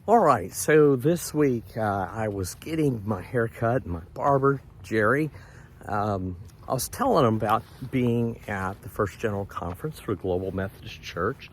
All right, so this week I was getting my hair cut, and my barber, Jerry, I was telling him about being at the First General Conference for Global Methodist Church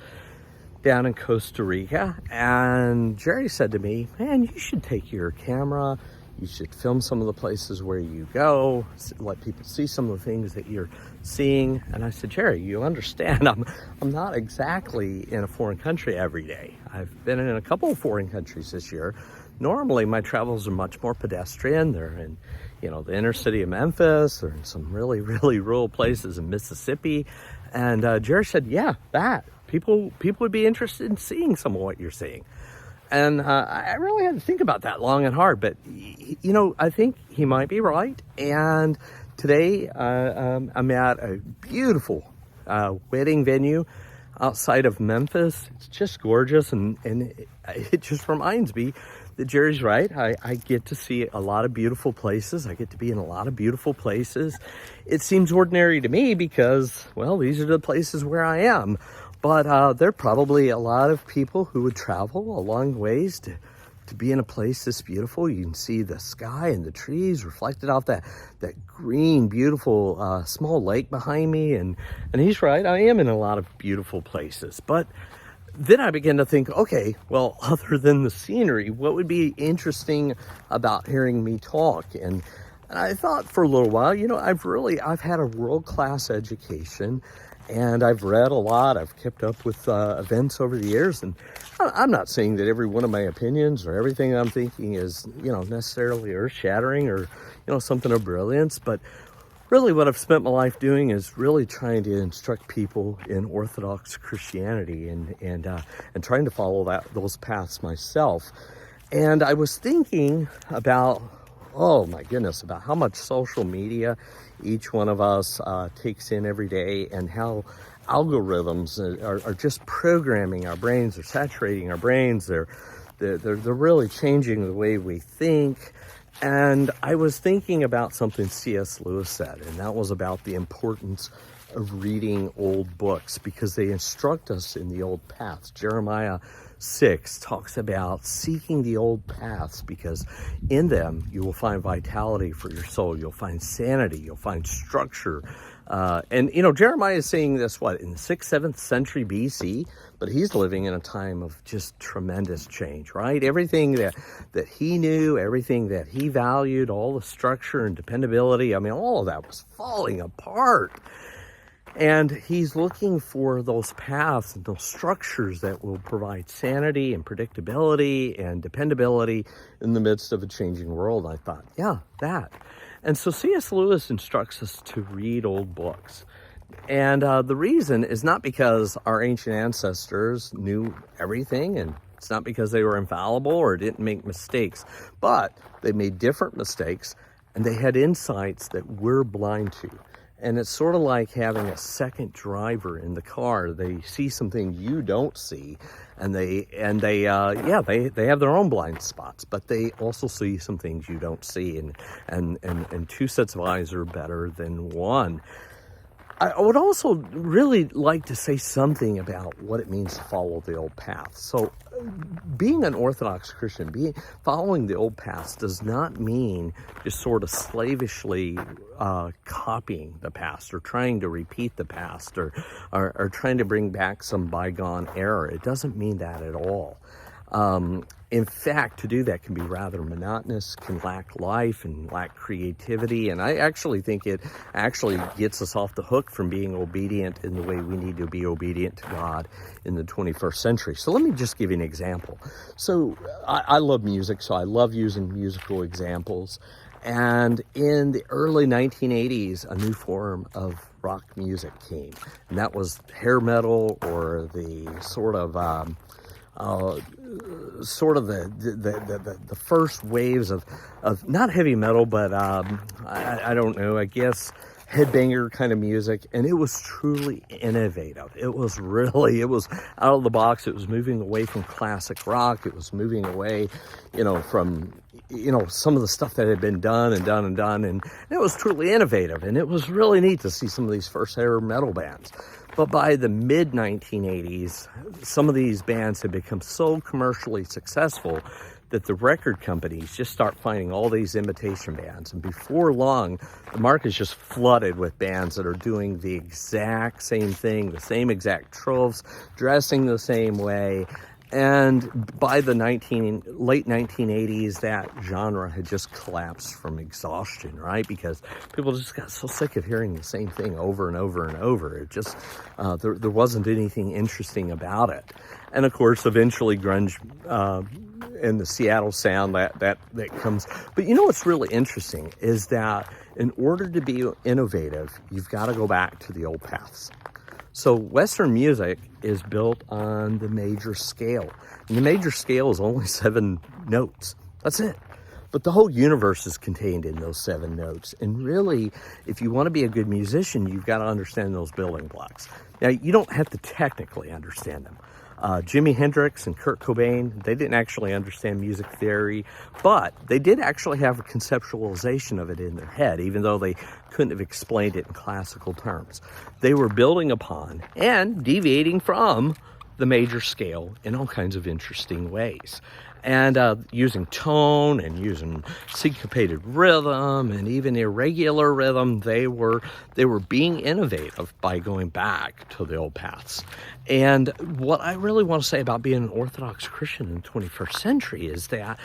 down in Costa Rica, and Jerry said to me, man, you should take your camera, you should film some of the places where you go, let people see some of the things that you're seeing. And I said, Jerry, you understand, I'm not exactly in a foreign country every day. I've been in a couple of foreign countries this year. Normally my travels are much more pedestrian. They're in, the inner city of Memphis, or in some really, really rural places in Mississippi. And Jerry said, yeah, that people would be interested in seeing some of what you're seeing. And I really had to think about that long and hard, but I think he might be right. And today I'm at a beautiful wedding venue outside of Memphis. It's just gorgeous, and it just reminds me that Jerry's right. I get to see a lot of beautiful places. I get to be in a lot of beautiful places. It seems ordinary to me because, well, these are the places where I am. But there are probably a lot of people who would travel a long ways to be in a place this beautiful. You can see the sky and the trees reflected off that green, beautiful small lake behind me. And he's right, I am in a lot of beautiful places. But then I began to think, okay, well, other than the scenery, what would be interesting about hearing me talk? And I thought for a little while, I've had a world-class education. And I've read a lot. I've kept up with events over the years. And I'm not saying that every one of my opinions or everything I'm thinking is, necessarily earth-shattering or, something of brilliance. But really what I've spent my life doing is really trying to instruct people in Orthodox Christianity and trying to follow those paths myself. And I was thinking about, oh my goodness, about how much social media each one of us takes in every day, and how algorithms are just programming our brains, they're saturating our brains, they're really changing the way we think. And I was thinking about something C.S. Lewis said, and that was about the importance of reading old books because they instruct us in the old paths. Jeremiah 6 talks about seeking the old paths because in them you will find vitality for your soul. You'll find sanity. You'll find structure. And Jeremiah is saying this, in the 6th, 7th century BC, but he's living in a time of just tremendous change, right? Everything that he knew, everything that he valued, all the structure and dependability, all of that was falling apart. And he's looking for those paths and those structures that will provide sanity and predictability and dependability in the midst of a changing world. I thought, yeah, that. And so C.S. Lewis instructs us to read old books. And the reason is not because our ancient ancestors knew everything, and it's not because they were infallible or didn't make mistakes, but they made different mistakes and they had insights that we're blind to. And it's sort of like having a second driver in the car. They see something you don't see, and they have their own blind spots, but they also see some things you don't see, and two sets of eyes are better than one. I would also really like to say something about what it means to follow the old path. So being an Orthodox Christian, following the old paths does not mean just sort of slavishly copying the past or trying to repeat the past or trying to bring back some bygone error. It doesn't mean that at all. In fact, to do that can be rather monotonous, can lack life and lack creativity. And I actually think it actually gets us off the hook from being obedient in the way we need to be obedient to God in the 21st century. So let me just give you an example. So I love music, so I love using musical examples. And in the early 1980s, a new form of rock music came. And that was hair metal, or the sort of the first waves of not heavy metal, but I don't know, I guess headbanger kind of music. And it was truly innovative. It was out of the box. It was moving away from classic rock. It was moving away, from some of the stuff that had been done. And it was truly innovative. And it was really neat to see some of these first hair metal bands. But by the mid 1980s, some of these bands had become so commercially successful that the record companies just start finding all these imitation bands. And before long, the market is just flooded with bands that are doing the exact same thing, the same exact tropes, dressing the same way. And by the late 1980s, that genre had just collapsed from exhaustion, right? Because people just got so sick of hearing the same thing over and over and over. It just, there wasn't anything interesting about it. And of course, eventually grunge and the Seattle sound that comes. But you know what's really interesting is that in order to be innovative, you've got to go back to the old paths. So Western music is built on the major scale. And the major scale is only 7 notes. That's it. But the whole universe is contained in those 7 notes. And really, if you want to be a good musician, you've got to understand those building blocks. Now, you don't have to technically understand them. Jimi Hendrix and Kurt Cobain, they didn't actually understand music theory, but they did actually have a conceptualization of it in their head, even though they couldn't have explained it in classical terms. They were building upon and deviating from the major scale in all kinds of interesting ways. And using tone and using syncopated rhythm and even irregular rhythm, they were being innovative by going back to the old paths. And what I really want to say about being an Orthodox Christian in the 21st century is that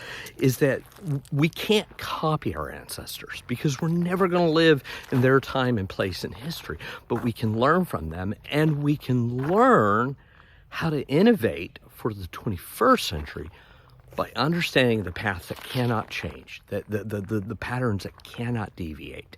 we can't copy our ancestors because we're never going to live in their time and place in history. But we can learn from them, and we can learn how to innovate for the 21st century by understanding the paths that cannot change, the patterns that cannot deviate.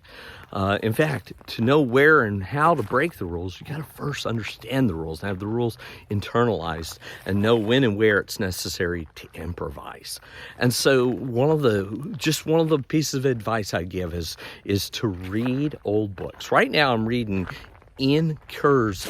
In fact, to know where and how to break the rules, you got to first understand the rules and have the rules internalized and know when and where it's necessary to improvise. And so one of the pieces of advice I give is to read old books. Right now I'm reading Ian Kerr's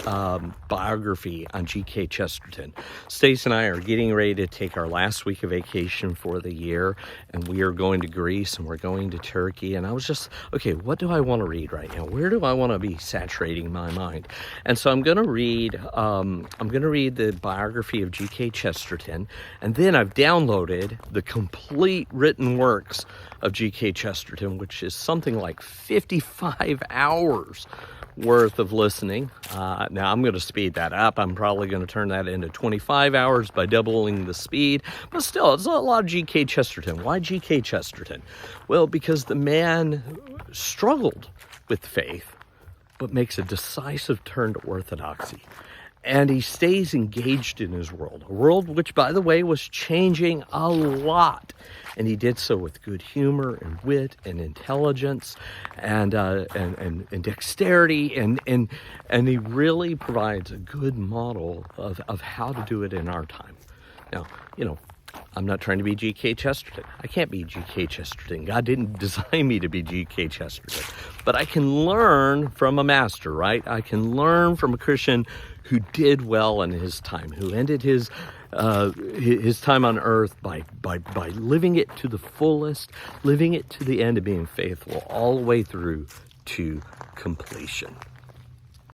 biography on G.K. Chesterton. Stace and I are getting ready to take our last week of vacation for the year, and we are going to Greece and we're going to Turkey. And I was just, okay, what do I want to read right now? Where do I want to be saturating my mind? And so I'm going to read the biography of G.K. Chesterton, and then I've downloaded the complete written works of G.K. Chesterton, which is something like 55 hours worth of listening. Now I'm going to speed that up. I'm probably going to turn that into 25 hours by doubling the speed, but still, it's a lot of G.K. Chesterton. Why G.K. Chesterton? Well, because the man struggled with faith, but makes a decisive turn to orthodoxy. And he stays engaged in his world, a world which, by the way, was changing a lot. And he did so with good humor and wit and intelligence and dexterity. And he really provides a good model of how to do it in our time. Now, I'm not trying to be G.K. Chesterton. I can't be G.K. Chesterton. God didn't design me to be G.K. Chesterton. But I can learn from a master, right? I can learn from a Christian who did well in his time, who ended his time on earth by living it to the fullest, living it to the end, and being faithful all the way through to completion.